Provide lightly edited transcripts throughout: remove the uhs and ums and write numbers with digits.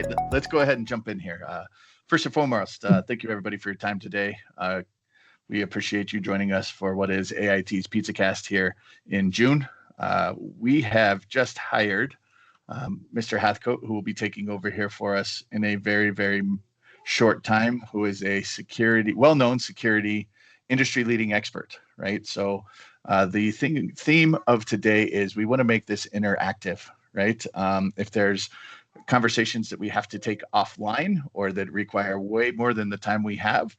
right, let's go ahead and jump in here. First and foremost, thank you everybody for your time today. We appreciate you joining us for what is AIT's PizzaCast here in June. We have just hired Mr. Hathcote, who will be taking over here for us in a very, very short time, who is a well-known security industry-leading expert, right? So the theme of today is we want to make this interactive, right? If there's conversations that we have to take offline or that require way more than the time we have,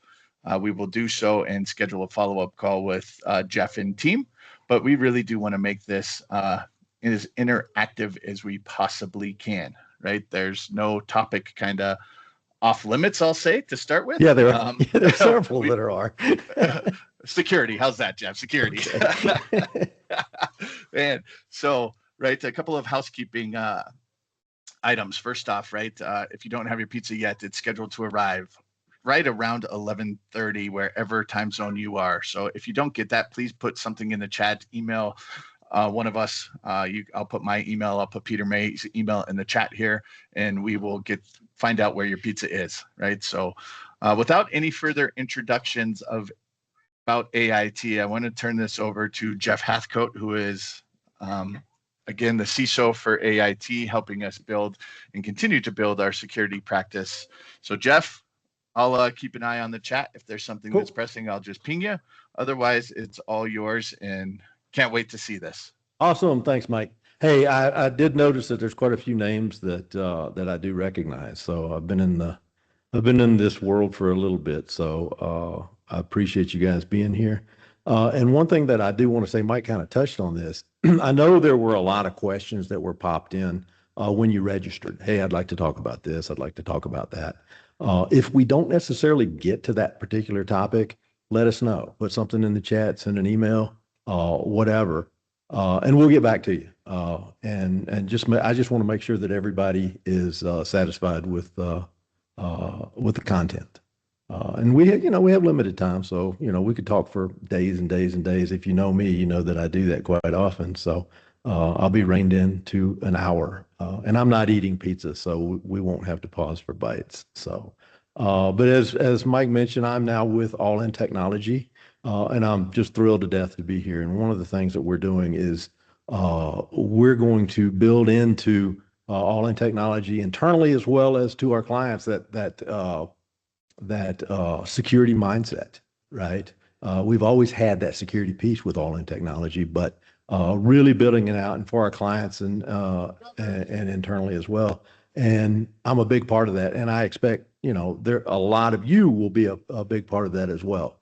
we will do so and schedule a follow-up call with Jeff and team. But we really do want to make this as interactive as we possibly can, right? There's no topic kind of off limits, I'll say, to start with. Yeah, there are several that are. Security. How's that, Jeff? Security. Okay. And so, right, a couple of housekeeping items. First off, right, if you don't have your pizza yet, it's scheduled to arrive right around 11:30, wherever time zone you are. So if you don't get that, please put something in the chat, email one of us. I'll put my email, I'll put Peter May's email in the chat here, and we will find out where your pizza is, right? So without any further introductions about AIT, I want to turn this over to Jeff Hathcote, who is again, the CISO for AIT, helping us build and continue to build our security practice. So Jeff, I'll keep an eye on the chat. If there's something that's pressing, I'll just ping you. Otherwise, it's all yours, and can't wait to see this. Awesome. Thanks, Mike. Hey, I did notice that there's quite a few names that I do recognize. So I've been in this world for a little bit. So I appreciate you guys being here. And one thing that I do want to say, Mike kind of touched on this. I know there were a lot of questions that were popped in when you registered. Hey, I'd like to talk about this. I'd like to talk about that. If we don't necessarily get to that particular topic, let us know. Put something in the chat, send an email, whatever, and we'll get back to you. I just want to make sure that everybody is satisfied with the content. And we have limited time, so we could talk for days and days and days. If you know me, you know that I do that quite often. So I'll be reined in to an hour, and I'm not eating pizza, so we won't have to pause for bites. So, but as Mike mentioned, I'm now with All In Technology, and I'm just thrilled to death to be here. And one of the things that we're doing is we're going to build into All In Technology internally as well as to our clients that security mindset, right? We've always had that security piece with All In Technology, but really building it out and for our clients and internally as well. And I'm a big part of that. And I expect, a lot of you will be a big part of that as well.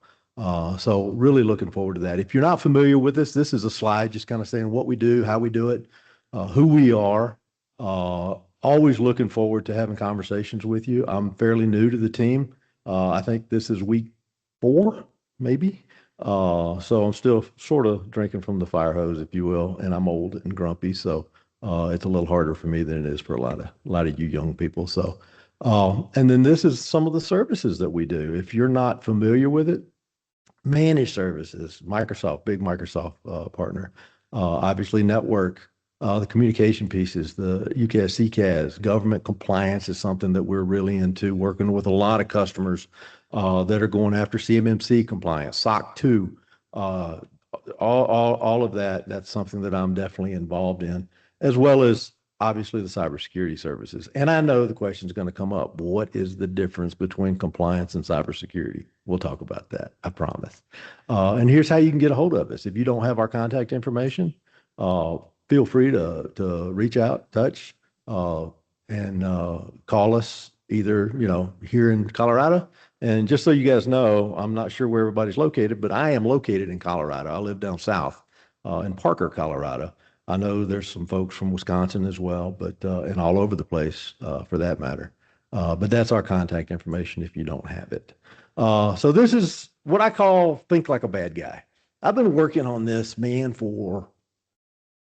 So really looking forward to that. If you're not familiar with this is a slide just kind of saying what we do, how we do it, who we are. Always looking forward to having conversations with you. I'm fairly new to the team. I think this is week 4, maybe. So I'm still sort of drinking from the fire hose, if you will, and I'm old and grumpy. So it's a little harder for me than it is for a lot of you young people. So, and then this is some of the services that we do. If you're not familiar with it, managed services, Microsoft, big Microsoft partner, obviously network, the communication pieces, the UCAS, CCAS, government compliance is something that we're really into, working with a lot of customers that are going after CMMC compliance, SOC 2, all of that. That's something that I'm definitely involved in, as well as obviously the cybersecurity services. And I know the question is going to come up. What is the difference between compliance and cybersecurity? We'll talk about that, I promise. And here's how you can get a hold of us. If you don't have our contact information, feel free to reach out, touch, and call us either, here in Colorado. And just so you guys know, I'm not sure where everybody's located, but I am located in Colorado. I live down south in Parker, Colorado. I know there's some folks from Wisconsin as well, but and all over the place for that matter. But that's our contact information if you don't have it. So this is what I call think like a bad guy. I've been working on this, man, for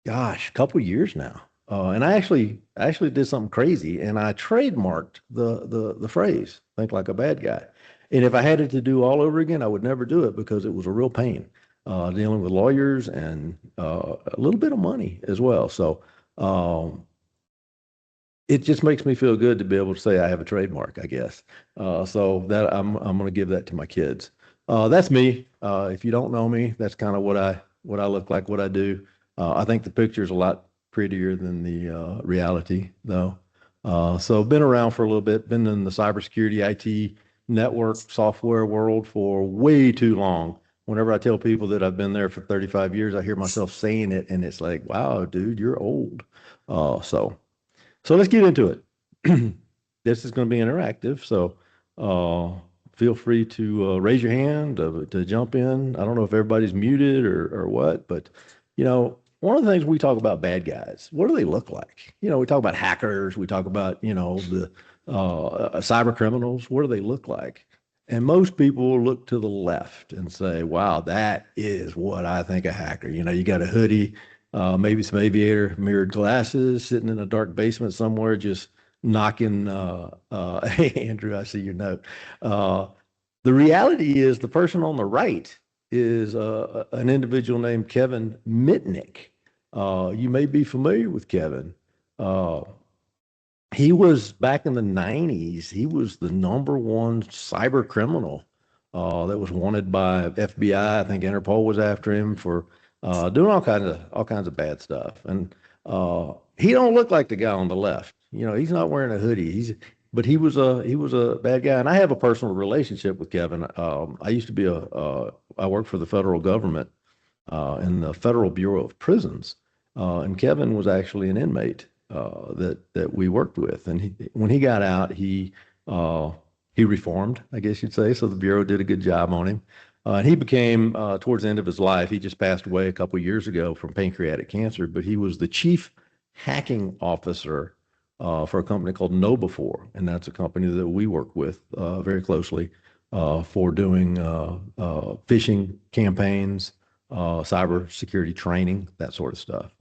a couple of years now. And I actually did something crazy, and I trademarked the phrase "think like a bad guy." And if I had it to do all over again, I would never do it because it was a real pain dealing with lawyers and a little bit of money as well. So it just makes me feel good to be able to say I have a trademark, I guess. So that I'm going to give that to my kids. That's me. If you don't know me, that's kind of what I look like, what I do. I think the picture is a lot prettier than the reality, though. So been around for a little bit, been in the cybersecurity, IT, network, software world for way too long. Whenever I tell people that I've been there for 35 years, I hear myself saying it, and it's like, wow, dude, you're old. So let's get into it. This is going to be interactive, so feel free to raise your hand to jump in. I don't know if everybody's muted or what, but one of the things we talk about bad guys. What do they look like? We talk about hackers. We talk about the cyber criminals. What do they look like? And most people will look to the left and say, "Wow, that is what I think a hacker." You got a hoodie, maybe some aviator mirrored glasses, sitting in a dark basement somewhere, just knocking. Hey, Andrew, I see your note. The reality is, the person on the right is an individual named Kevin Mitnick. You may be familiar with Kevin. He was back in the 90s. He was the #1 cyber criminal that was wanted by FBI. I think Interpol was after him for doing all kinds of bad stuff. And he don't look like the guy on the left. He's not wearing a hoodie. But he was a bad guy. And I have a personal relationship with Kevin. I used to be I worked for the federal government in the Federal Bureau of Prisons, and Kevin was actually an inmate that we worked with. And when he got out, he reformed, I guess you'd say. So the Bureau did a good job on him. And he became, towards the end of his life, he just passed away a couple of years ago from pancreatic cancer, but he was the chief hacking officer for a company called KnowBe4. And that's a company that we work with very closely for doing phishing campaigns, cybersecurity training, that sort of stuff.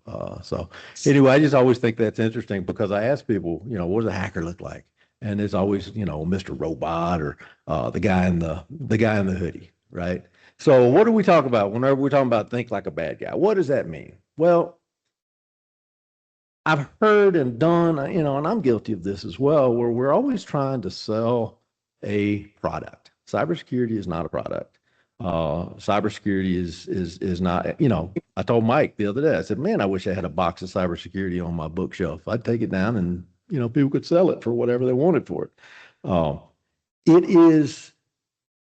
So anyway, I just always think that's interesting because I ask people, what does a hacker look like? And it's always, Mr. Robot or the guy in the hoodie, right? So what do we talk about whenever we're talking about think like a bad guy? What does that mean? Well, I've heard and done, and I'm guilty of this as well, where we're always trying to sell a product. Cybersecurity is not a product. Cybersecurity is not, I told Mike the other day, I said, man, I wish I had a box of cybersecurity on my bookshelf. I'd take it down and, people could sell it for whatever they wanted for it. It is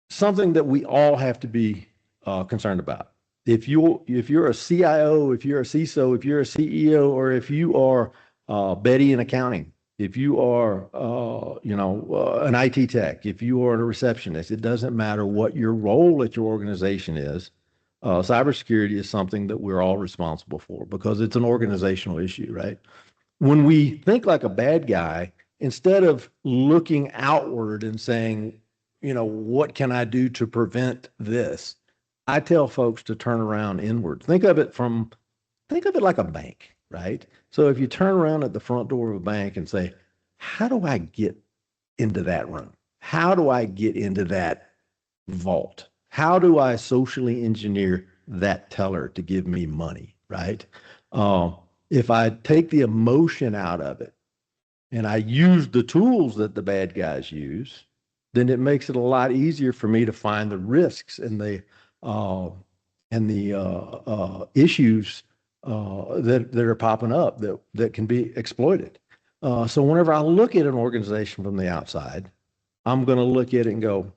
something that we all have to be concerned about. If you're a CIO, if you're a CISO, if you're a CEO, or if you are Betty in accounting, if you are an IT tech, if you are a receptionist, it doesn't matter what your role at your organization is. Cybersecurity is something that we're all responsible for because it's an organizational issue, right? When we think like a bad guy, instead of looking outward and saying, what can I do to prevent this? I tell folks to turn around inward. Think of it like a bank, right? So if you turn around at the front door of a bank and say, how do I get into that room? How do I get into that vault? How do I socially engineer that teller to give me money, right? If I take the emotion out of it and I use the tools that the bad guys use, then it makes it a lot easier for me to find the risks and the issues that are popping up that can be exploited. So whenever I look at an organization from the outside, I'm going to look at it and go,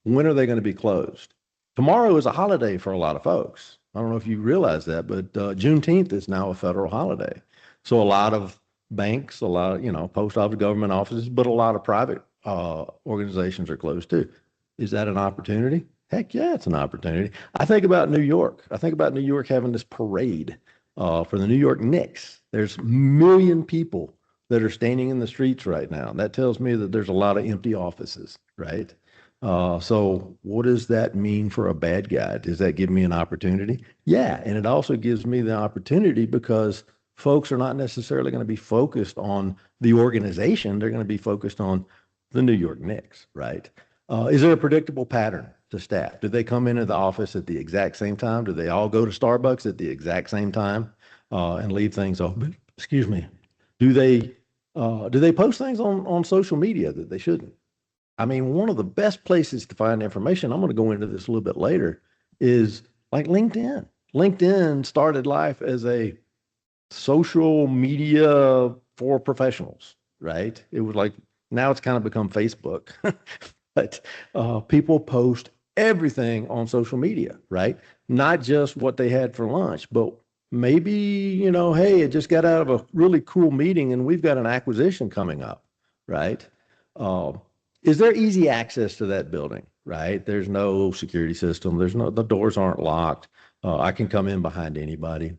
when are they going to be closed? Tomorrow is a holiday for a lot of folks. I don't know if you realize that, but Juneteenth is now a federal holiday. So a lot of banks, a lot of, post office, government offices, but a lot of private organizations are closed too. Is that an opportunity? Heck yeah, it's an opportunity. I think about New York. I think about New York having this parade for the New York Knicks. There's 1 million people that are standing in the streets right now. That tells me that there's a lot of empty offices, right? So what does that mean for a bad guy? Does that give me an opportunity? Yeah, and it also gives me the opportunity because folks are not necessarily going to be focused on the organization. They're going to be focused on the New York Knicks, right? Is there a predictable pattern to staff? Do they come into the office at the exact same time? Do they all go to Starbucks at the exact same time and leave things open? Excuse me. Do they Do they post things on social media that they shouldn't? I mean, one of the best places to find information, I'm going to go into this a little bit later, is like LinkedIn. LinkedIn started life as a social media for professionals, right? It was like, now it's kind of become Facebook, but people post everything on social media, right? Not just what they had for lunch, but maybe, hey, it just got out of a really cool meeting and we've got an acquisition coming up, right? Uh, is there easy access to that building, right? There's no security system. The doors aren't locked. I can come in behind anybody.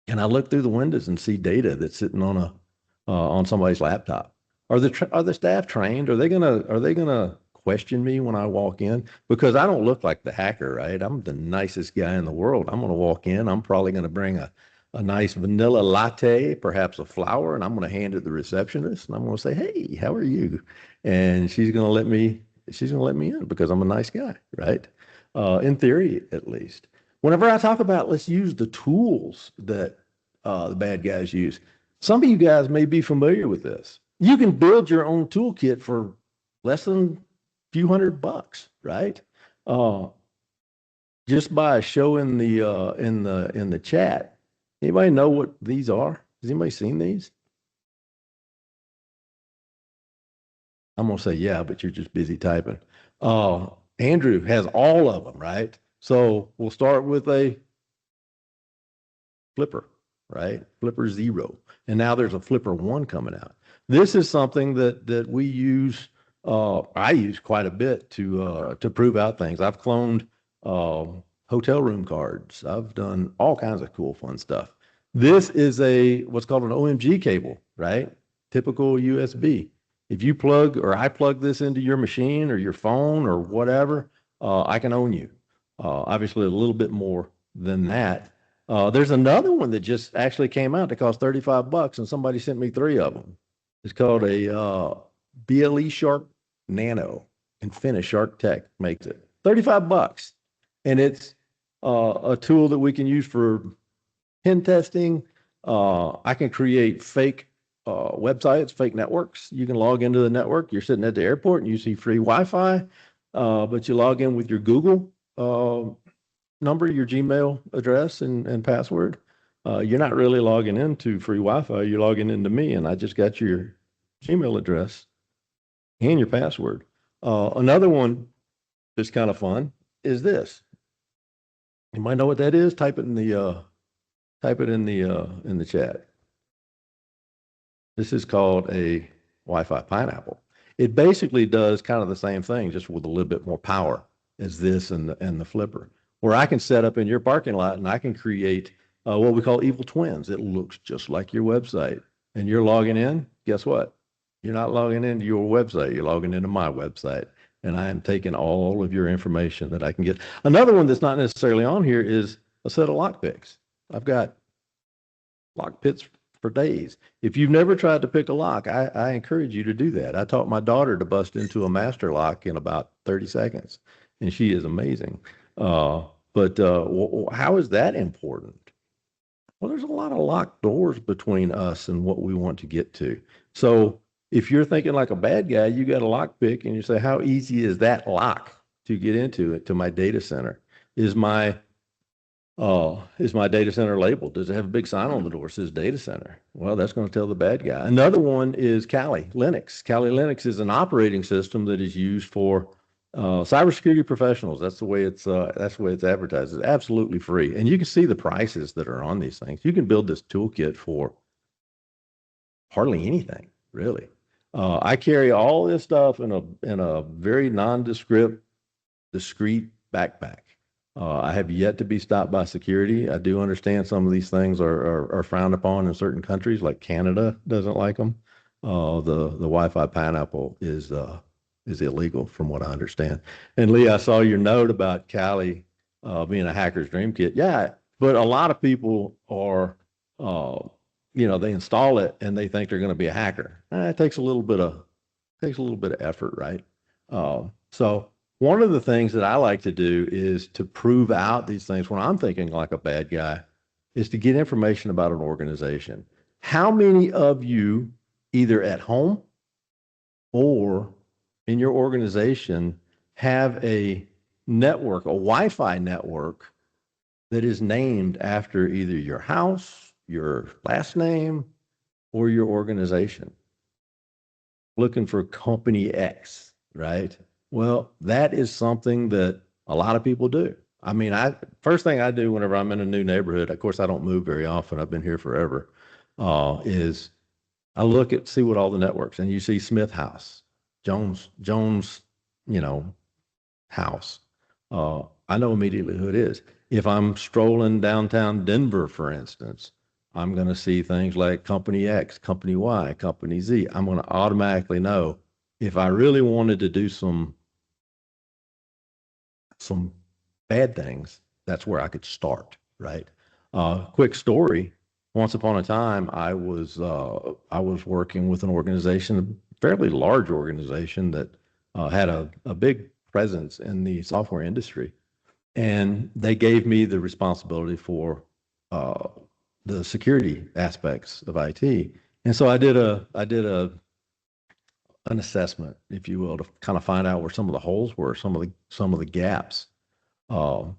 And I look through the windows and see data that's sitting on somebody's laptop. Are the staff trained? Are they gonna question me when I walk in? Because I don't look like the hacker, right? I'm the nicest guy in the world. I'm gonna walk in. I'm probably gonna bring a nice vanilla latte, perhaps a flower, and I'm gonna hand it to the receptionist, and I'm gonna say, "Hey, how are you?" And she's gonna let me in because I'm a nice guy, right? In theory, at least. Whenever I talk about let's use the tools that the bad guys use, some of you guys may be familiar with this. You can build your own toolkit for less than a few $100, right? Uh, just by showing the in the chat. Anybody know what these are? Has anybody seen these? I'm gonna say yeah, but you're just busy typing. Andrew has all of them, right? So we'll start with a Flipper, right? Flipper Zero. And now there's a Flipper One coming out. This is something that we use, I use quite a bit to prove out things. I've cloned hotel room cards. I've done all kinds of cool, fun stuff. This is what's called an OMG cable, right? Typical USB. If you plug or I plug this into your machine or your phone or whatever, I can own you. Obviously, a little bit more than that. There's another one that just actually came out that cost $35, and somebody sent me 3 of them. It's called a BLE Shark Nano, and Finnish Shark Tech makes it. $35, and it's a tool that we can use for pen testing. I can create fake websites, fake networks. You can log into the network. You're sitting at the airport and you see free Wi-Fi, but you log in with your Google number, your Gmail address and password. You're not really logging into free Wi-Fi. You're logging into me, and I just got your Gmail address and your password. Another one that's kind of fun is this. You might know what that is. Type it in the chat. This is called a Wi-Fi pineapple. It basically does kind of the same thing, just with a little bit more power as this and the flipper, where I can set up in your parking lot and I can create what we call evil twins. It looks just like your website, and you're logging in. Guess what? You're not logging into your website. You're logging into my website, and I am taking all of your information that I can get. Another one that's not necessarily on here is a set of lock picks. I've got lock picks for days. If you've never tried to pick a lock, I encourage you to do that. I taught my daughter to bust into a master lock in about 30 seconds, and she is amazing. But how is that important? Well, there's a lot of locked doors between us and what we want to get to. So if you're thinking like a bad guy, you got a lock pick and you say, how easy is that lock to get into it, to my data center? Is my data center labeled? Does it have a big sign on the door that says data center? Well, that's going to tell the bad guy. Another one is Kali Linux. Kali Linux is an operating system that is used for cybersecurity professionals. That's the way it's advertised. It's absolutely free, and you can see the prices that are on these things. You can build this toolkit for hardly anything, really. I carry all this stuff in a very nondescript, discreet backpack. I have yet to be stopped by security. I do understand some of these things are frowned upon in certain countries, like Canada doesn't like them. The Wi-Fi pineapple is illegal, from what I understand. And Lee, I saw your note about Kali being a hacker's dream kit. Yeah, but a lot of people are, they install it and they think they're going to be a hacker. It takes a little bit of effort, right? So one of the things that I like to do is to prove out these things when I'm thinking like a bad guy is to get information about an organization. How many of you either at home or in your organization have a network, a Wi-Fi network that is named after either your house, your last name, or your organization. Looking for company X, right? Well, that is something that a lot of people do. I mean, first thing I do whenever I'm in a new neighborhood, of course, I don't move very often. I've been here forever, is I look at, see what all the networks, and you see Smith House, Jones, house. I know immediately who it is. If I'm strolling downtown Denver, for instance, I'm going to see things like Company X, Company Y, Company Z. I'm going to automatically know if I really wanted to do some bad things, that's where I could start, right? Quick story. Once upon a time, I was working with an organization, a fairly large organization that had a big presence in the software industry. And they gave me the responsibility for the security aspects of IT. And so I did an assessment, if you will, to kind of find out where some of the holes were, some of the gaps. And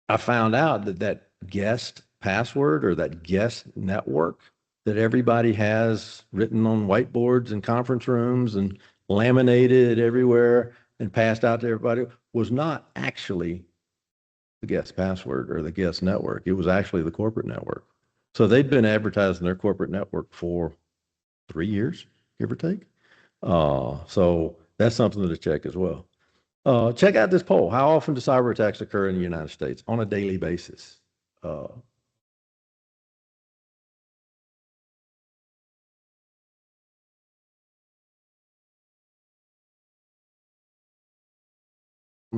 I found out that guest password or that guest network that everybody has written on whiteboards and conference rooms and laminated everywhere and passed out to everybody was not actually the guest password or the guest network. It was actually the corporate network. So they'd been advertising their corporate network for 3 years, give or take. So that's something to check as well. Check out this poll. How often do cyber attacks occur in the United States? On a daily basis. I'm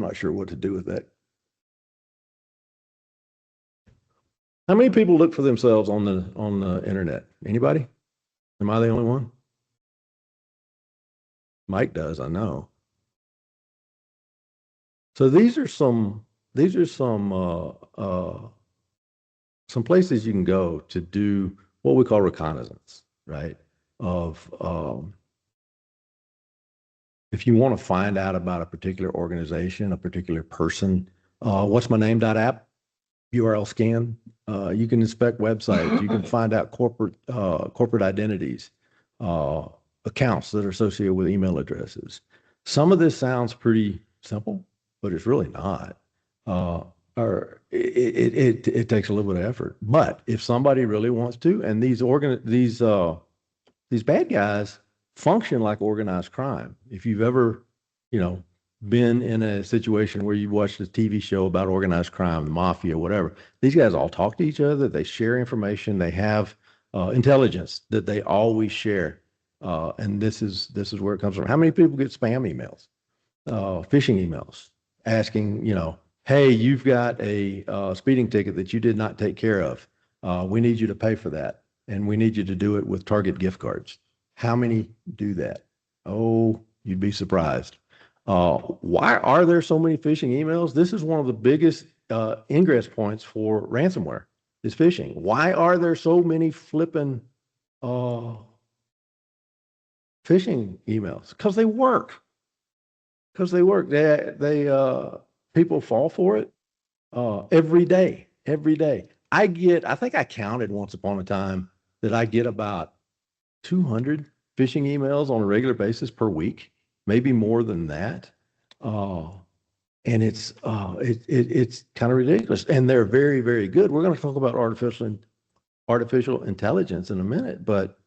not sure what to do with that. How many people look for themselves on the internet? Anybody? Am I the only one? Mike does, I know. So these are some places you can go to do what we call reconnaissance, right? Of if you want to find out about a particular organization, a particular person, what's my name.app, URL scan. You can inspect websites. You can find out corporate identities, accounts that are associated with email addresses. Some of this sounds pretty simple, but it's really not. Or it takes a little bit of effort. But if somebody really wants to, and these bad guys function like organized crime. If you've ever, been in a situation where you watched a TV show about organized crime, the mafia, whatever, these guys all talk to each other. They share information. They have intelligence that they always share. And this is where it comes from. How many people get spam emails, phishing emails, asking, hey, you've got a speeding ticket that you did not take care of. We need you to pay for that. And we need you to do it with Target gift cards. How many do that? Oh, you'd be surprised. Why are there so many phishing emails? This is one of the biggest ingress points for ransomware is phishing. Why are there so many flipping phishing emails? Because they work. People fall for it every day. I think I counted once upon a time that I get about 200 phishing emails on a regular basis per week, maybe more than that. And it's kind of ridiculous. And they're very, very good. We're going to talk about artificial intelligence in a minute, but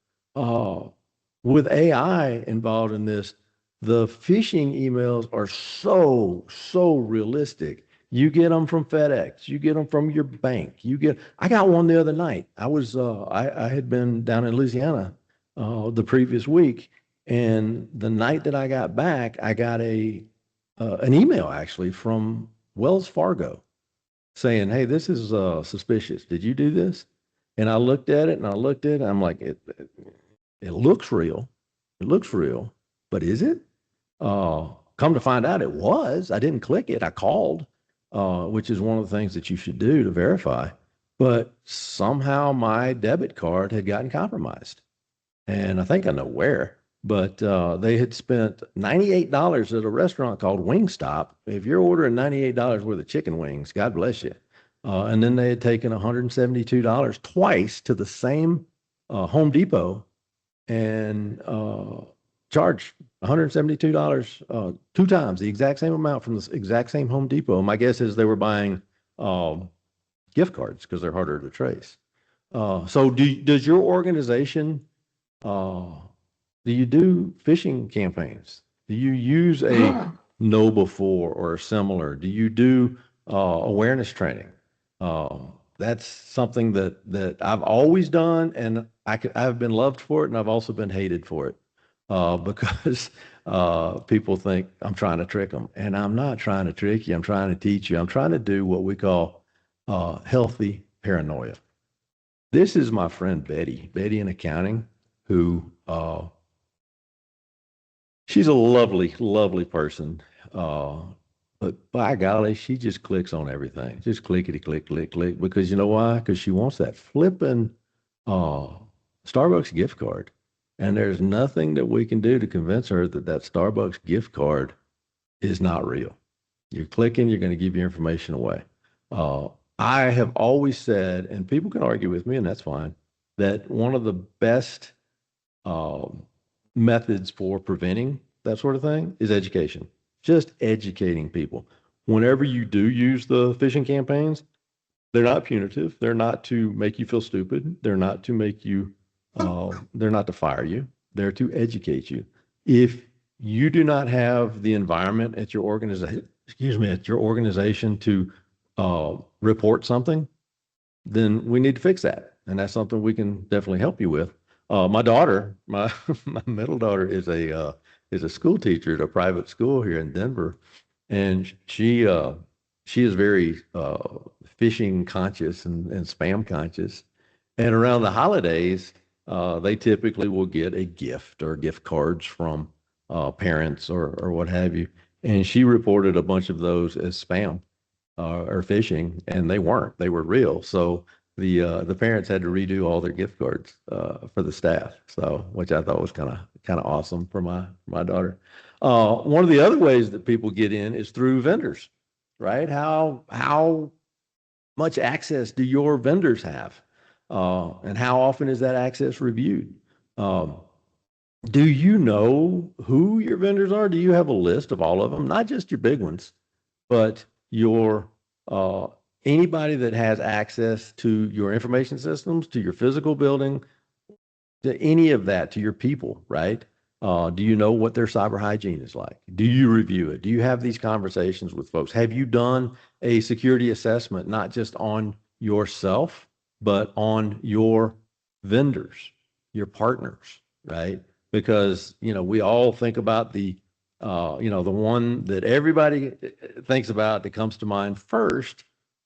with AI involved in this, the phishing emails are so realistic. You get them from FedEx, you get them from your bank. I got one the other night. I had been down in Louisiana the previous week, and the night that I got back, I got an email actually from Wells Fargo saying, "Hey, this is suspicious. Did you do this?" And I looked at it, and I'm like, it looks real. It looks real, but is it? Come to find out, it was. I didn't click it. I called, which is one of the things that you should do to verify. but somehow my debit card had gotten compromised. And I think I know where, but they had spent $98 at a restaurant called Wingstop. If you're ordering $98 worth of chicken wings, God bless you. And then they had taken $172 twice to the same Home Depot and charged $172 two times, the exact same amount from the exact same Home Depot. My guess is they were buying gift cards because they're harder to trace. So does your organization, do you do phishing campaigns? Do you use a know before or similar? Do you do awareness training? That's something that I've always done, and I've been loved for it, and I've also been hated for it because people think I'm trying to trick them, and I'm not trying to trick you. I'm trying to teach you. I'm trying to do what we call healthy paranoia. This is my friend Betty in accounting, who she's a lovely, lovely person. But by golly, she just clicks on everything. Just clickety click, click, click. Because you know why? Because she wants that flipping Starbucks gift card. And there's nothing that we can do to convince her that that Starbucks gift card is not real. You're clicking, you're going to give your information away. I have always said, and people can argue with me, and that's fine, that one of the best methods for preventing that sort of thing is education. Just educating people. Whenever you do use the phishing campaigns, they're not punitive. They're not to make you feel stupid. They're not to make you, they're not to fire you. They're to educate you. If you do not have the environment at your organization, at your organization to report something, then we need to fix that. And that's something we can definitely help you with. My daughter, my middle daughter is a school teacher at a private school here in Denver, and she is very phishing conscious and spam conscious. And around the holidays, they typically will get a gift or gift cards from parents or what have you. And she reported a bunch of those as spam or phishing, and they weren't. They were real. So the parents had to redo all their gift cards for the staff. So, which I thought was kind of awesome for my daughter. One of the other ways that people get in is through vendors, right? How much access do your vendors have, and how often is that access reviewed? Do you know who your vendors are? Do you have a list of all of them? Not just your big ones, but your anybody that has access to your information systems, to your physical building, to any of that, to your people, right? Do you know what their cyber hygiene is like? Do you review it? Do you have these conversations with folks? Have you done a security assessment, not just on yourself, but on your vendors, your partners, right? Because, we all think about the one that everybody thinks about that comes to mind first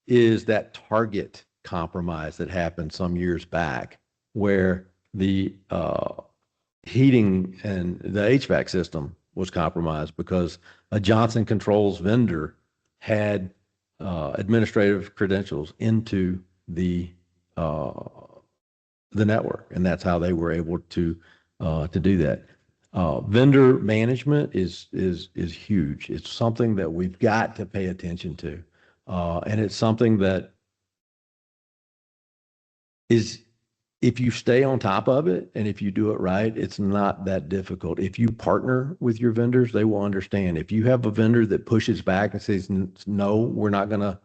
is that Target compromise that happened some years back, where the heating and the HVAC system was compromised because a Johnson Controls vendor had administrative credentials into the network, and that's how they were able to do that. Vendor management is huge. It's something that we've got to pay attention to, and it's something that is, if you stay on top of it and if you do it right, it's not that difficult. If you partner with your vendors, they will understand. If you have a vendor that pushes back and says, no, we're not gonna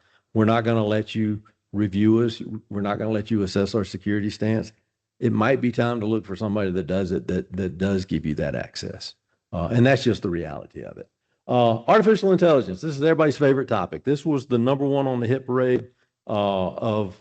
let you review us, we're not gonna let you assess our security stance, it might be time to look for somebody that does it, that does give you that access. And that's just the reality of it. Artificial intelligence. This is everybody's favorite topic. This was the number one on the hit parade of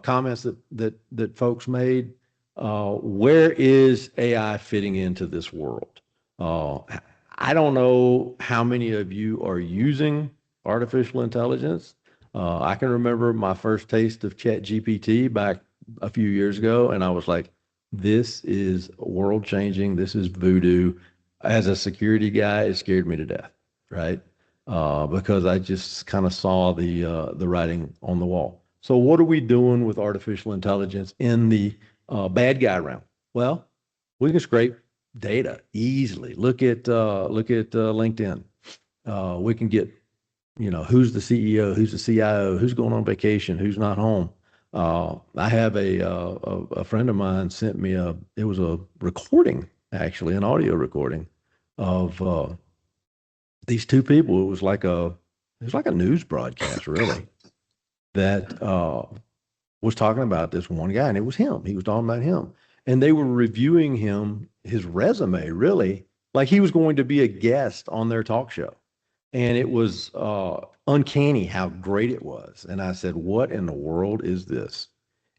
comments that folks made. Where is AI fitting into this world? I don't know how many of you are using artificial intelligence. I can remember my first taste of ChatGPT back a few years ago, and I was like, this is world changing. This is voodoo. As a security guy, it scared me to death, right? Because I just kind of saw the writing on the wall. So what are we doing with artificial intelligence in the bad guy realm? Well, we can scrape data easily. Look at LinkedIn. We can get, who's the CEO, who's the CIO, who's going on vacation, who's not home. I have a friend of mine sent me it was a recording, actually, an audio recording of these two people. It was like a news broadcast, really, that was talking about this one guy, and it was him. He was talking about him, and they were reviewing his resume, really, like he was going to be a guest on their talk show. And it was uncanny how great it was. And I said, what in the world is this?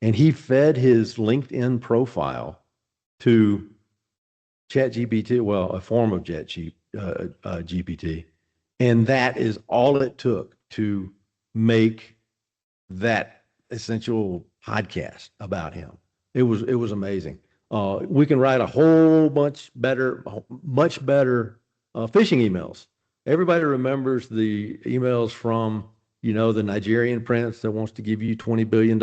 And he fed his LinkedIn profile to ChatGPT, well, a form of GPT. And that is all it took to make that essential podcast about him. It was amazing. We can write a whole much better phishing emails. Everybody remembers the emails from, the Nigerian prince that wants to give you $20 billion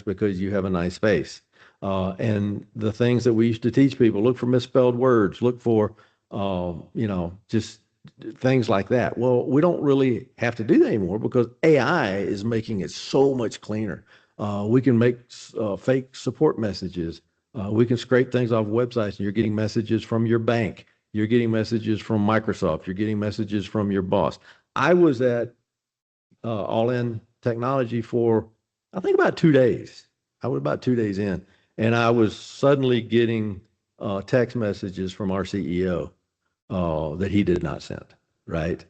because you have a nice face. And the things that we used to teach people: look for misspelled words, look for, just things like that. Well, we don't really have to do that anymore because AI is making it so much cleaner. We can make fake support messages. We can scrape things off websites, and you're getting messages from your bank. You're getting messages from Microsoft. You're getting messages from your boss. I was at All In Technology for, I think, about 2 days. I was about 2 days in, and I was suddenly getting text messages from our CEO that he did not send, right?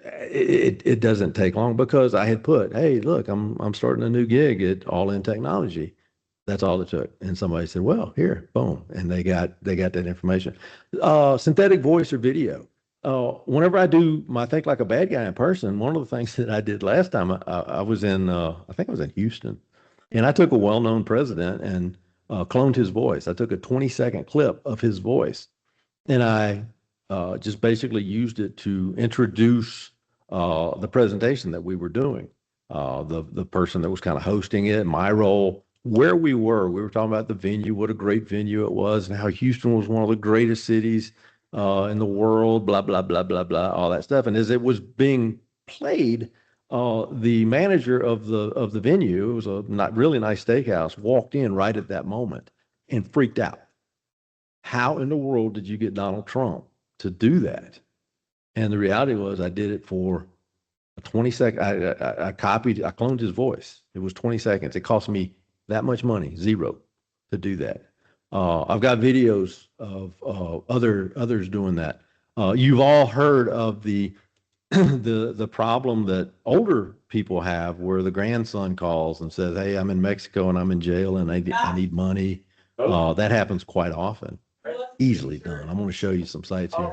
It doesn't take long because I had put, hey, look, I'm starting a new gig at All In Technology. That's all it took. And somebody said, well, here, boom. And they got that information. Synthetic voice or video. Whenever I do my Think Like a Bad Guy in person, one of the things that I did last time, I was I think I was in Houston, and I took a well-known president and cloned his voice. I took a 20-second clip of his voice, and I just basically used it to introduce the presentation that we were doing. The person that was kind of hosting it, my role, where we were talking about the venue, what a great venue it was, and how Houston was one of the greatest cities in the world, blah, blah, blah, blah, blah, all that stuff. And as it was being played, the manager of the venue, it was a not really nice steakhouse, walked in right at that moment and freaked out. How in the world did you get Donald Trump to do that? And the reality was I did it for a 20-second. I cloned his voice. It was 20 seconds. It cost me that much money, zero, to do that. I've got videos of others doing that. You've all heard of the the problem that older people have, where the grandson calls and says, "Hey, I'm in Mexico and I'm in jail and I need money." That happens quite often. Easily done. I'm going to show you some sites here.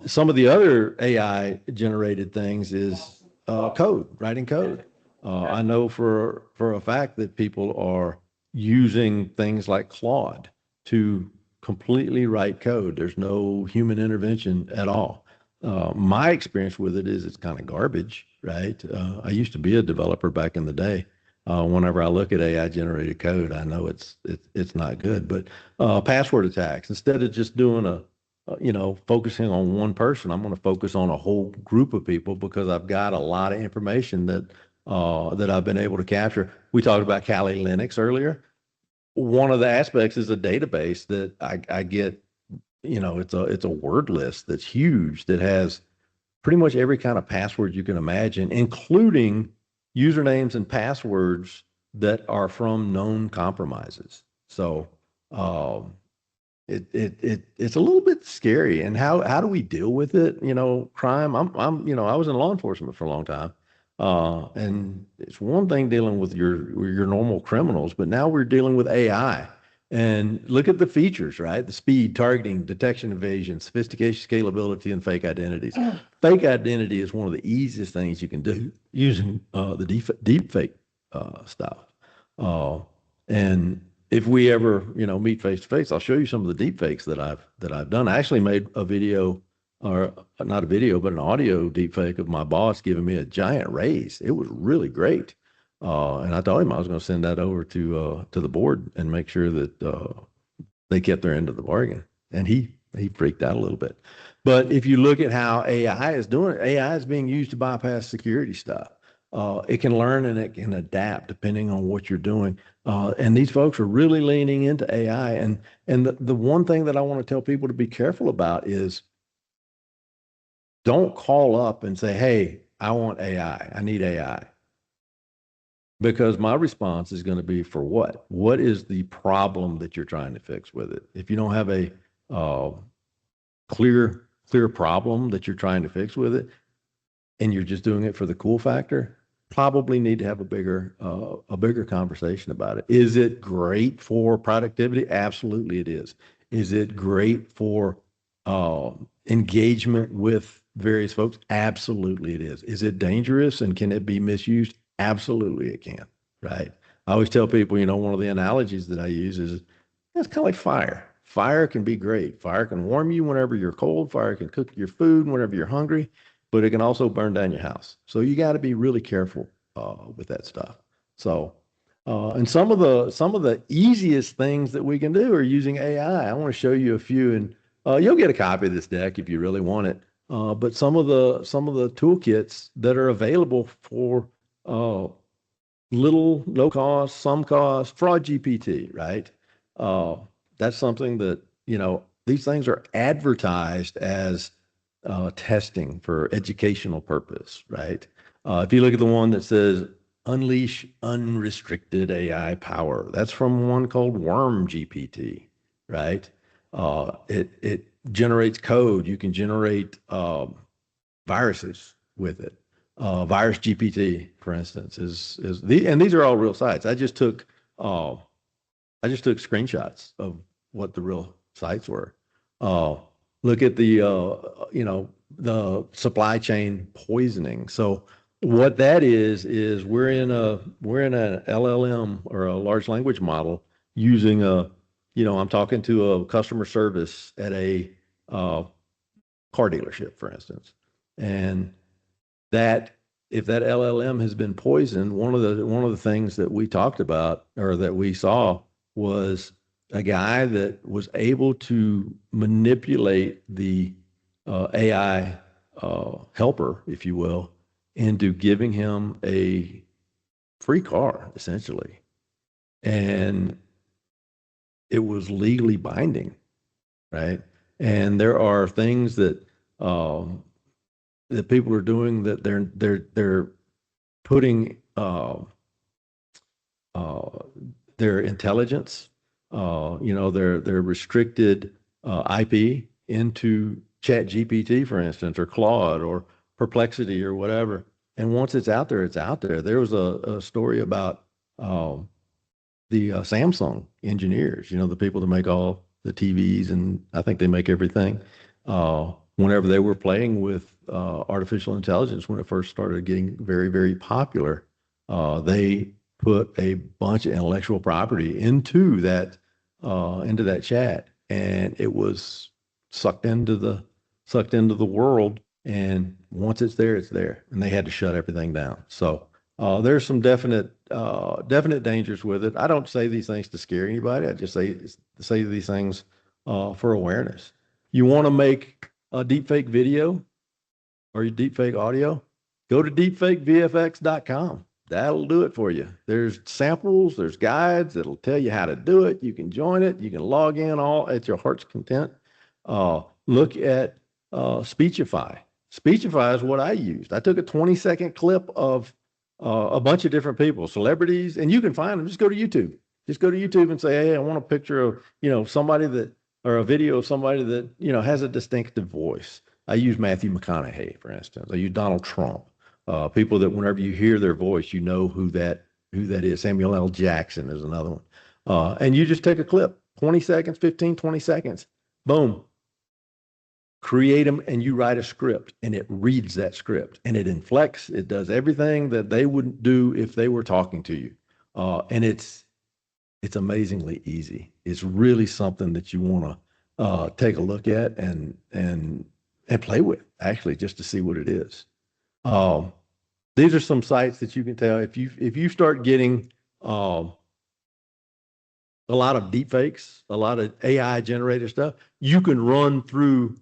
Some of the other AI generated things is code, writing code. I know for a fact that people are using things like Claude to completely write code. There's no human intervention at all. My experience with it is it's kind of garbage, right? I used to be a developer back in the day. Whenever I look at AI generated code, I know it's not good. But password attacks, instead of just doing focusing on one person, I'm going to focus on a whole group of people because I've got a lot of information that I've been able to capture. We talked about Kali Linux earlier. One of the aspects is a database that I get. It's a word list that's huge that has pretty much every kind of password you can imagine, including usernames and passwords that are from known compromises. So it's a little bit scary. And how do we deal with it? Crime. I was in law enforcement for a long time. And it's one thing dealing with your normal criminals, but now we're dealing with AI. And look at the features, right? The speed, targeting, detection, evasion, sophistication, scalability, and fake identities. Fake identity is one of the easiest things you can do using the deep fake stuff. And if we ever, meet face to face, I'll show you some of the deep fakes that I've done. I actually made a video, or not a video, but an audio deep fake of my boss giving me a giant raise. It was really great. And I told him I was going to send that over to the board and make sure that they kept their end of the bargain. And he freaked out a little bit. But if you look at how AI is doing it, AI is being used to bypass security stuff. It can learn and it can adapt depending on what you're doing. And these folks are really leaning into AI. And the one thing that I want to tell people to be careful about is don't call up and say, hey, I want AI. I need AI. Because my response is going to be for what? What is the problem that you're trying to fix with it? If you don't have a clear problem that you're trying to fix with it, and you're just doing it for the cool factor, probably need to have a bigger conversation about it. Is it great for productivity? Absolutely, it is. Is it great for engagement with various folks? Absolutely, it is. Is it dangerous and can it be misused? Absolutely, it can. Right. I always tell people, one of the analogies that I use is it's kind of like fire. Fire can be great. Fire can warm you whenever you're cold. Fire can cook your food whenever you're hungry, but it can also burn down your house. So you got to be really careful with that stuff. So, and some of the easiest things that we can do are using AI. I want to show you a few, and you'll get a copy of this deck if you really want it. But some of the toolkits that are available for little, no cost, some cost, Fraud GPT, right? That's something that, these things are advertised as testing for educational purpose, right? If you look at the one that says unleash unrestricted AI power, that's from one called Worm GPT, right? It generates code. You can generate viruses with it. Virus GPT, for instance, and these are all real sites. I just took screenshots of what the real sites were. Look at the supply chain poisoning. So what that is we're in an LLM or a large language model using I'm talking to a customer service at a car dealership, for instance, and that if that LLM has been poisoned, one of the things that we talked about or that we saw was a guy that was able to manipulate the AI helper, if you will, into giving him a free car, essentially. And it was legally binding, right? And there are things that that people are doing that they're putting their intelligence, their restricted IP into Chat GPT, for instance, or Claude or Perplexity or whatever. And once it's out there, it's out there. There was a story about the Samsung engineers, the people that make all the TVs, and I think they make everything. Whenever they were playing with artificial intelligence, when it first started getting very, very popular, they put a bunch of intellectual property into that chat, and it was sucked into the world. And once it's there, it's there, and they had to shut everything down. So there's some definite dangers with it. I don't say these things to scare anybody. I just say these things for awareness. You want to make a deepfake video or your deepfake audio? Go to deepfakevfx.com. That'll do it for you. There's samples, there's guides that'll tell you how to do it. You can join it. You can log in all at your heart's content. Look at Speechify. Speechify is what I used. I took a 20-second clip of a bunch of different people, celebrities, and you can find them. Just go to YouTube. Just go to YouTube and say, hey, I want a picture of, somebody that, or a video of somebody that, has a distinctive voice. I use Matthew McConaughey, for instance. I use Donald Trump. People that whenever you hear their voice, you know who that is. Samuel L. Jackson is another one. And you just take a clip, 20 seconds, 15, 20 seconds, boom. Create them, and you write a script, and it reads that script, and it inflects. It does everything that they wouldn't do if they were talking to you. And it's amazingly easy. It's really something that you want to take a look at and play with, actually, just to see what it is. These are some sites that you can tell if you start getting a lot of deep fakes, a lot of AI generated stuff, you can run through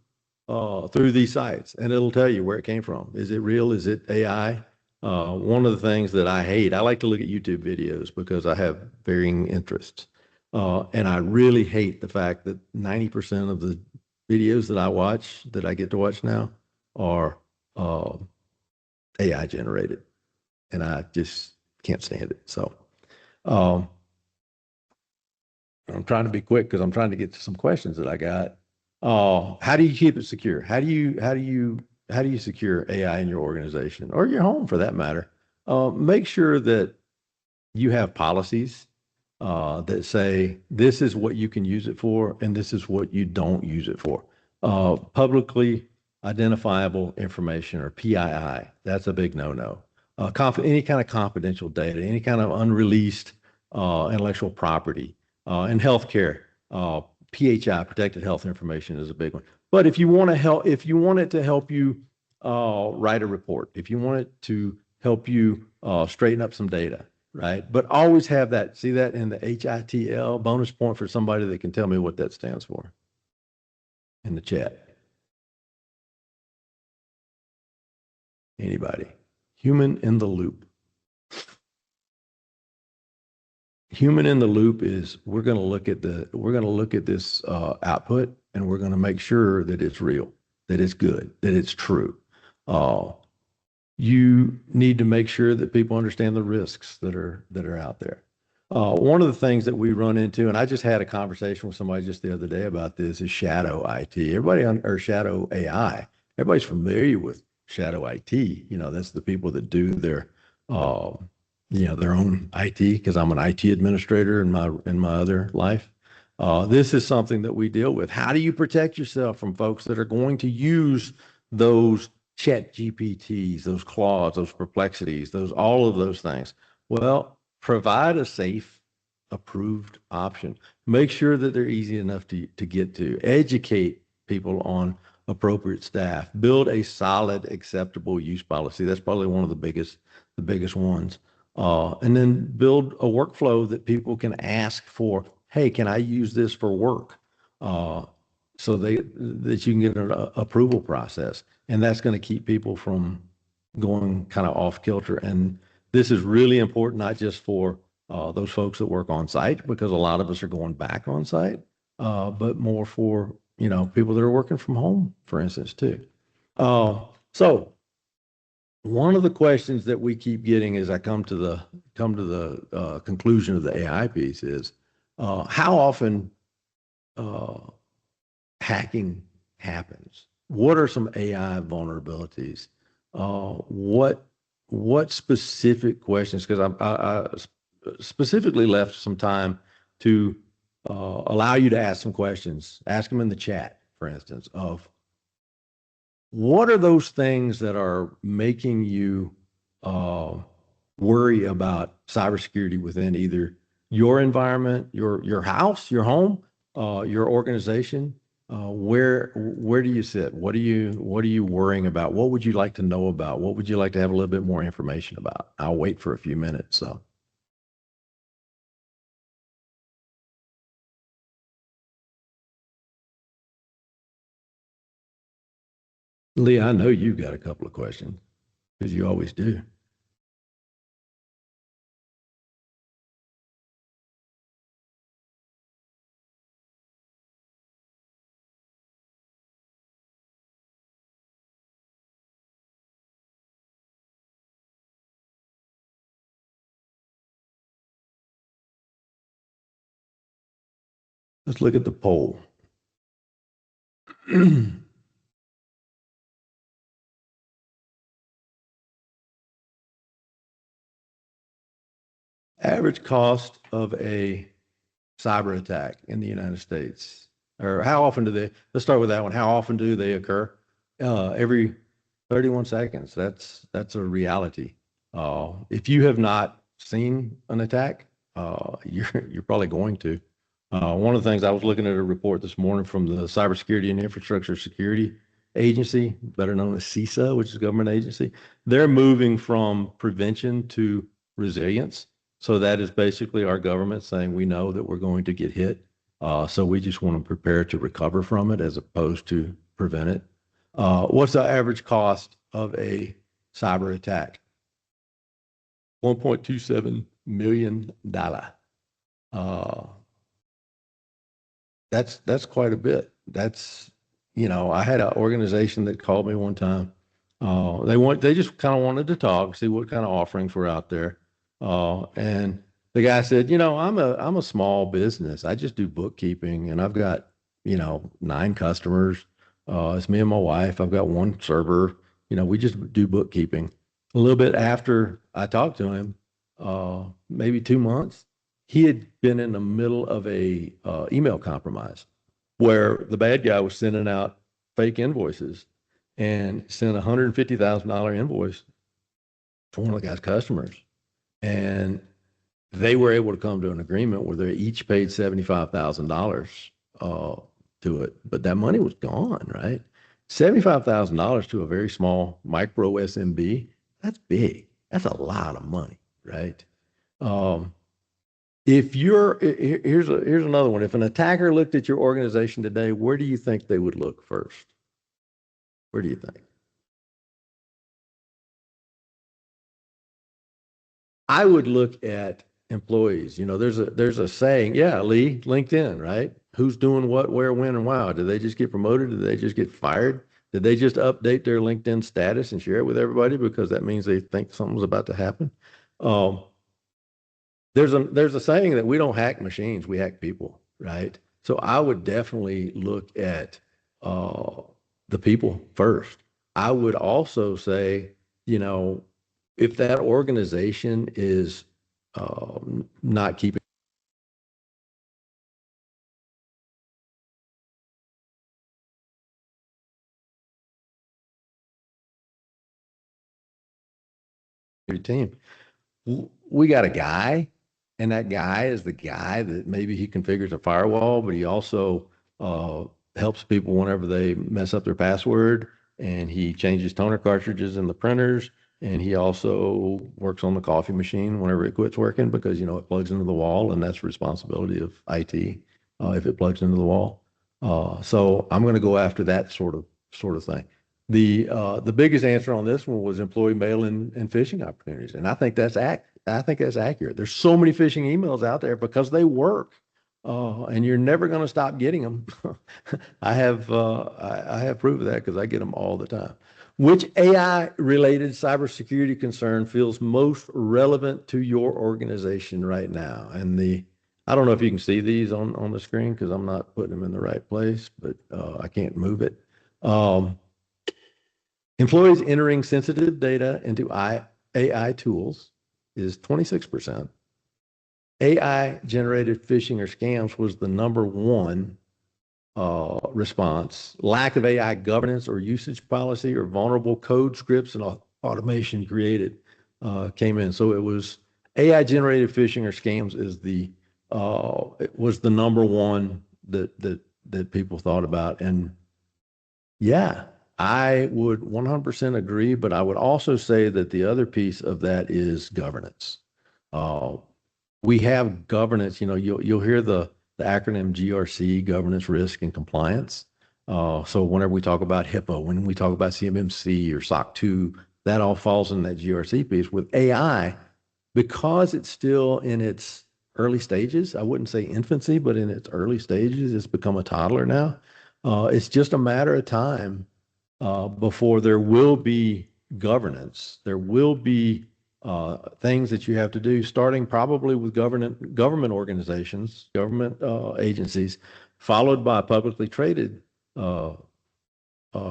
these sites and it'll tell you where it came from. Is it real? Is it AI? One of the things that I hate, I like to look at YouTube videos because I have varying interests. And I really hate the fact that 90% of the videos that I watch, that I get to watch now, are AI generated. And I just can't stand it. So, um, I'm trying to be quick because I'm trying to get to some questions that I got. How do you keep it secure? How do you secure AI in your organization or your home for that matter? Make sure that you have policies that say this is what you can use it for and this is what you don't use it for. Publicly identifiable information, or PII, that's a big no-no. Any kind of confidential data, any kind of unreleased intellectual property, in healthcare, PHI, protected health information, is a big one. But if you want to help, if you want it to help you write a report, if you want it to help you straighten up some data, right? But always have that, see that in the HITL, bonus point for somebody that can tell me what that stands for in the chat. Anybody? Human in the loop. Human in the loop is we're going to look at this output and we're going to make sure that it's real, that it's good, that it's true. You need to make sure that people understand the risks that are out there. One of the things that we run into, and I just had a conversation with somebody just the other day about this, is shadow IT. Or shadow AI. Everybody's familiar with shadow IT. You know, that's the people that do their their own IT, because I'm an IT administrator in my other life. This is something that we deal with. How do you protect yourself from folks that are going to use those Chat GPTs, those Claudes, those Perplexities, all of those things? Well, provide a safe, approved option. Make sure that they're easy enough to get to. Educate people on appropriate staff. Build a solid, acceptable use policy. That's probably one of the biggest ones. And then build a workflow that people can ask for. Hey, can I use this for work? So that you can get an approval process. And that's going to keep people from going kind of off kilter. And this is really important, not just for those folks that work on site, because a lot of us are going back on site, but more for, people that are working from home, for instance, too. So one of the questions that we keep getting as I come to the conclusion of the AI piece is, how often hacking happens? What are some AI vulnerabilities? What specific questions? Because I specifically left some time to allow you to ask some questions. Ask them in the chat, for instance, of what are those things that are making you worry about cybersecurity within either your environment, your house, your home, your organization? Where do you sit? What are you worrying about? What would you like to know about? What would you like to have a little bit more information about? I'll wait for a few minutes. So. Lee, I know you've got a couple of questions because you always do. Let's look at the poll. Average cost of a cyber attack in the United States, or how often let's start with that one. How often do they occur? Every 31 seconds. That's a reality. If you have not seen an attack, you're probably going to. One of the things, I was looking at a report this morning from the Cybersecurity and Infrastructure Security agency, better known as CISO, which is a government agency. They're moving from prevention to resilience. So that is basically our government saying we know that we're going to get hit. So we just want to prepare to recover from it as opposed to prevent it. What's the average cost of a cyber attack? $1.27 million. That's quite a bit. That's, I had an organization that called me one time. They just kind of wanted to talk, see what kind of offerings were out there. And the guy said, I'm a small business. I just do bookkeeping and I've got, 9 customers. It's me and my wife. I've got 1 server. We just do bookkeeping. A little bit after I talked to him, maybe 2 months, he had been in the middle of a email compromise where the bad guy was sending out fake invoices and sent a $150,000 invoice to one of the guy's customers. And they were able to come to an agreement where they each paid $75,000 to it, but that money was gone, right? $75,000 to a very small micro SMB, that's big. That's a lot of money, right? Here's another one. If an attacker looked at your organization today, where do you think they would look first? Where do you think? I would look at employees. There's a saying, yeah, Lee, LinkedIn, right? Who's doing what, where, when, and why? Did they just get promoted? Did they just get fired? Did they just update their LinkedIn status and share it with everybody because that means they think something's about to happen? There's a saying that we don't hack machines, we hack people, right? So I would definitely look at the people first. I would also say, if that organization is not keeping your team, we got a guy, and that guy is the guy that maybe he configures a firewall, but he also helps people whenever they mess up their password, and he changes toner cartridges in the printers, and he also works on the coffee machine whenever it quits working because it plugs into the wall, and that's responsibility of IT if it plugs into the wall. So I'm going to go after that sort of thing. The biggest answer on this one was employee mail and phishing opportunities, and I think that's accurate. There's so many phishing emails out there because they work, and you're never going to stop getting them. I have proof of that because I get them all the time. Which AI-related cybersecurity concern feels most relevant to your organization right now? And I don't know if you can see these on the screen because I'm not putting them in the right place, but I can't move it. Employees entering sensitive data into AI tools is 26%. AI-generated phishing or scams was the #1 response. Lack of AI governance or usage policy or vulnerable code scripts and automation created came in. So it was AI-generated phishing or scams it was the #1 that people thought about. And yeah, I would 100% agree, but I would also say that the other piece of that is governance. We have governance, you'll hear the acronym GRC, governance, risk, and compliance. So whenever we talk about HIPAA, when we talk about CMMC or SOC 2, that all falls in that GRC piece. With AI, because it's still in its early stages, I wouldn't say infancy, but in its early stages, it's become a toddler now. It's just a matter of time before there will be governance. There will be things that you have to do, starting probably with government organizations, government agencies, followed by publicly traded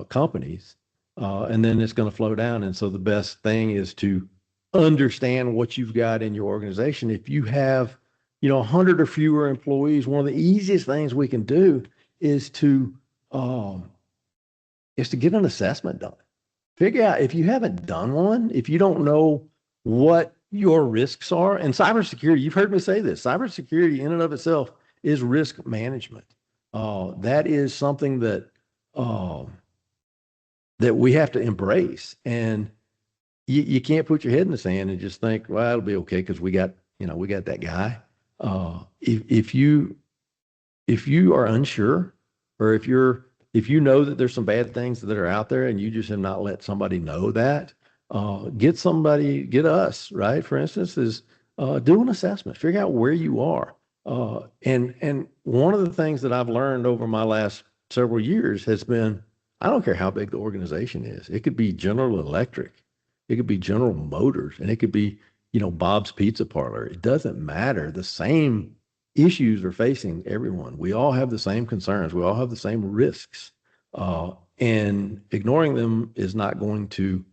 companies, and then it's going to flow down. And so the best thing is to understand what you've got in your organization. If you have, 100 or fewer employees, one of the easiest things we can do is to get an assessment done. Figure out if you haven't done one, if you don't know what your risks are. And cybersecurity, you've heard me say this, cybersecurity in and of itself is risk management. That is something that that we have to embrace. And you can't put your head in the sand and just think, well, it'll be okay because we got that guy. If you are unsure, or if you know that there's some bad things that are out there and you just have not let somebody know that, get us, right? For instance, is do an assessment, figure out where you are. And one of the things that I've learned over my last several years has been, I don't care how big the organization is. It could be General Electric, it could be General Motors, and it could be, Bob's Pizza Parlor. It doesn't matter. The same issues are facing everyone. We all have the same concerns. We all have the same risks. And ignoring them is not going to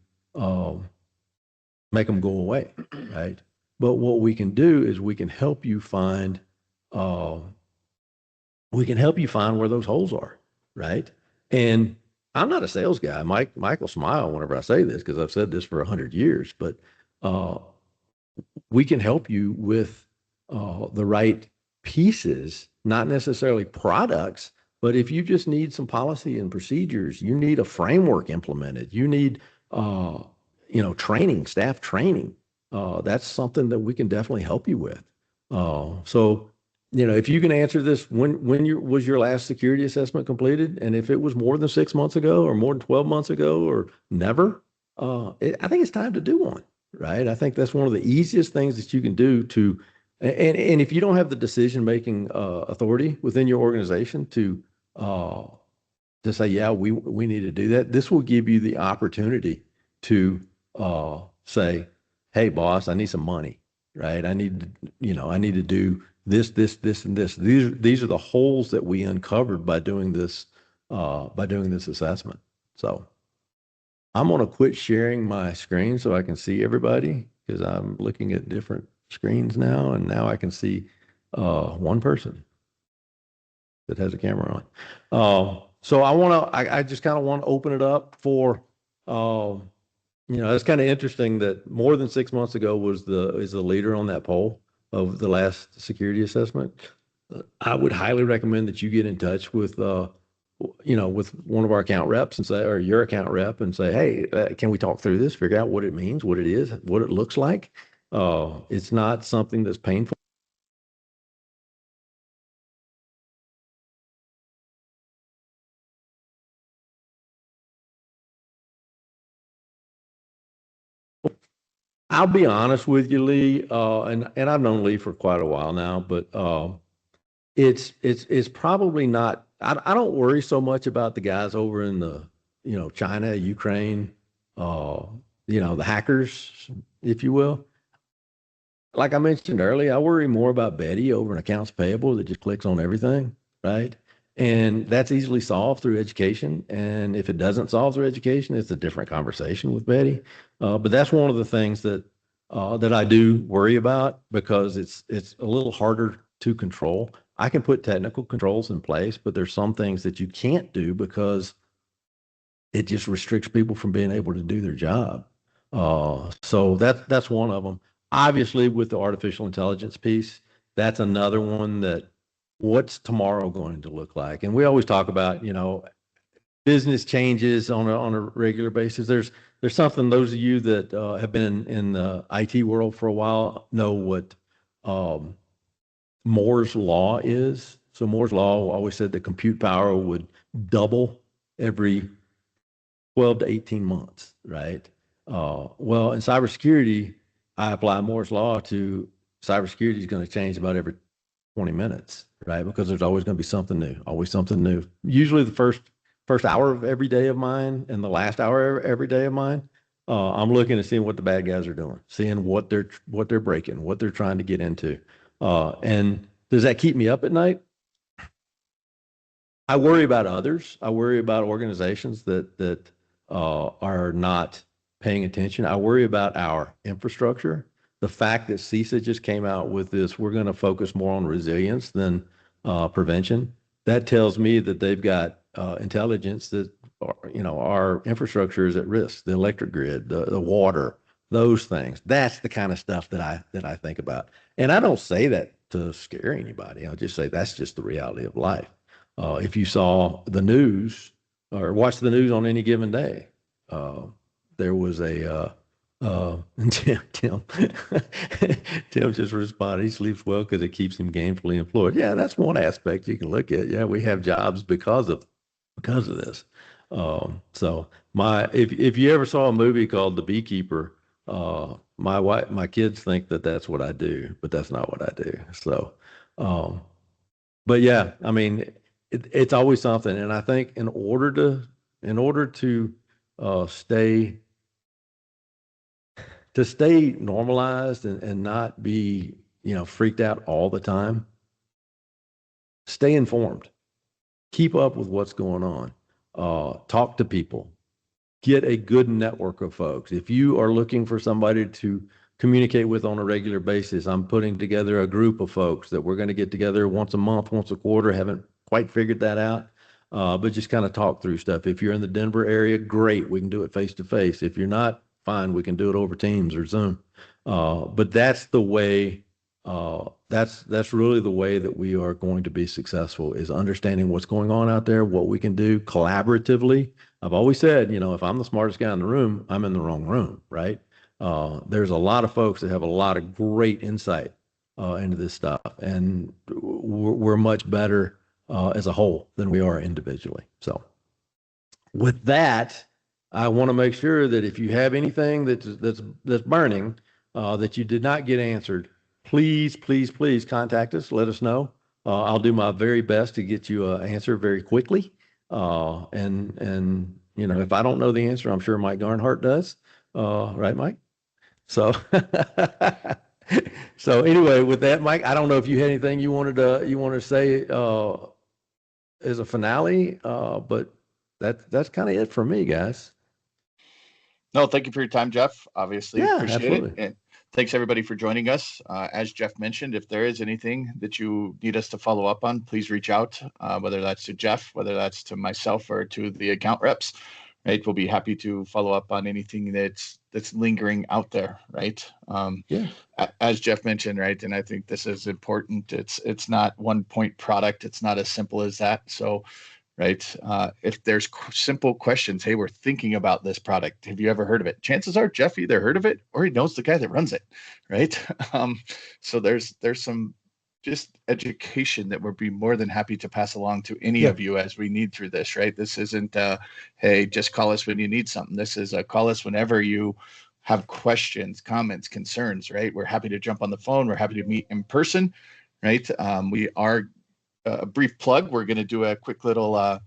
make them go away, right? But what we can do is we can help you find where those holes are, right? And I'm not a sales guy. Mike will smile whenever I say this because I've said this for 100 years, but we can help you with the right pieces, not necessarily products, but if you just need some policy and procedures, you need a framework implemented, you need, training, staff training, that's something that we can definitely help you with. So, if you can answer this, when was your last security assessment completed? And if it was more than 6 months ago or more than 12 months ago or never, I think it's time to do one, right? I think that's one of the easiest things that you can do and if you don't have the decision-making authority within your organization to say, yeah, we need to do that, this will give you the opportunity to say, hey, boss, I need some money, right? I need to do this, and this. These are the holes that we uncovered by doing this assessment. So I'm going to quit sharing my screen so I can see everybody because I'm looking at different screens now, and now I can see one person that has a camera on. So I just kind of want to open it up for, it's kind of interesting that more than 6 months ago is the leader on that poll of the last security assessment. I would highly recommend that you get in touch with, with one of our account reps and say, or your account rep and say, hey, can we talk through this, figure out what it means, what it is, what it looks like. It's not something that's painful. I'll be honest with you, Lee, and I've known Lee for quite a while now, but it's probably not. I don't worry so much about the guys over in the China, Ukraine, the hackers, if you will. Like I mentioned earlier, I worry more about Betty over in accounts payable that just clicks on everything, right? And that's easily solved through education. And if it doesn't solve through education, it's a different conversation with Betty. But that's one of the things that I do worry about because it's a little harder to control. I can put technical controls in place, but there's some things that you can't do because it just restricts people from being able to do their job. So that's one of them. Obviously, with the artificial intelligence piece, that's another one that what's tomorrow going to look like? And we always talk about, business changes on a regular basis. There's something, those of you that have been in the IT world for a while know what Moore's law is. So Moore's law always said that compute power would double every 12 to 18 months, right? Well, in cybersecurity, I apply Moore's law to cybersecurity is going to change about every 20 minutes, right? Because there's always going to be something new, always something new. Usually the first hour of every day of mine and the last hour every day of mine, I'm looking and seeing what the bad guys are doing, seeing what they're breaking, what they're trying to get into. And does that keep me up at night? I worry about others. I worry about organizations that are not paying attention. I worry about our infrastructure. The fact that CISA just came out with this, we're going to focus more on resilience than prevention. That tells me that they've got intelligence that our infrastructure is at risk. The electric grid, the water, those things. That's the kind of stuff that I think about. And I don't say that to scare anybody. I'll just say that's just the reality of life. If you saw the news or watch the news on any given day, There was Tim Tim just responded, he sleeps well because it keeps him gainfully employed. Yeah, that's one aspect you can look at. Yeah, we have jobs because of this. So if you ever saw a movie called The Beekeeper, my kids think that that's what I do, but that's not what I do. So, um, but yeah, I mean, it's always something. And I think in order to stay normalized and not be, freaked out all the time, stay informed, keep up with what's going on, talk to people, get a good network of folks. If you are looking for somebody to communicate with on a regular basis, I'm putting together a group of folks that we're going to get together once a month, once a quarter. Haven't quite figured that out, but just kind of talk through stuff. If you're in the Denver area, great. We can do it face to face. If you're not, fine. We can do it over Teams or Zoom. But that's the way. That's really the way that we are going to be successful, is understanding what's going on out there, what we can do collaboratively. I've always said, if I'm the smartest guy in the room, I'm in the wrong room, right? There's a lot of folks that have a lot of great insight into this stuff, and we're much better as a whole than we are individually. So with that, I want to make sure that if you have anything that's burning that you did not get answered, please contact us. Let us know. I'll do my very best to get you an answer very quickly. And if I don't know the answer, I'm sure Mike Garnhart does. Right, Mike? So, so anyway, with that, Mike, I don't know if you had anything you wanted to say as a finale, but that's kind of it for me, guys. No, thank you for your time, Jeff. Obviously, Yeah, appreciate absolutely. it. And thanks everybody for joining us. As Jeff mentioned, if there is anything that you need us to follow up on, please reach out, whether that's to Jeff, whether that's to myself or to the account reps, right? We'll be happy to follow up on anything that's lingering out there, right? Yeah. As Jeff mentioned, right? And I think this is important. It's not one point product. It's not as simple as that. So, right? If there's simple questions, hey, we're thinking about this product. Have you ever heard of it? Chances are Jeff either heard of it or he knows the guy that runs it, right? So there's some just education that we'd be more than happy to pass along to any of you as we need through this, right? This isn't, hey, just call us when you need something. This is a call us whenever you have questions, comments, concerns, right? We're happy to jump on the phone. We're happy to meet in person, right? We are a brief plug. We're going to do a quick little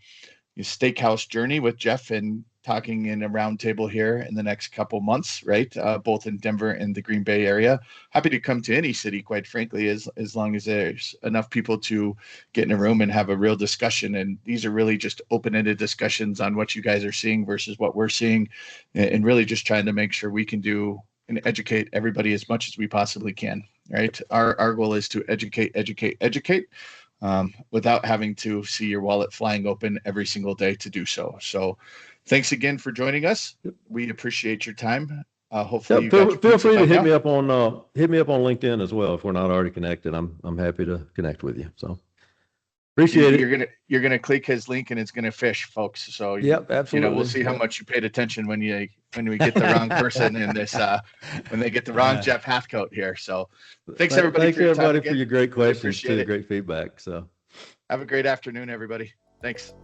steakhouse journey with Jeff and talking in a roundtable here in the next couple months, right? Both in Denver and the Green Bay area. Happy to come to any city, quite frankly, as long as there's enough people to get in a room and have a real discussion. And these are really just open-ended discussions on what you guys are seeing versus what we're seeing, and really just trying to make sure we can do and educate everybody as much as we possibly can, right? Our goal is to educate, without having to see your wallet flying open every single day to do so. So thanks again for joining us. We appreciate your time. Hopefully you got feel free to hit me up on LinkedIn as well. If we're not already connected, I'm happy to connect with you. So appreciate it. You're gonna click his link and it's gonna fish, folks. So yep, absolutely. We'll see how much you paid attention when we get the wrong person in this when they get the wrong Jeff Hathcote here. So thanks everybody for your great questions, too, great feedback. So have a great afternoon, everybody. Thanks.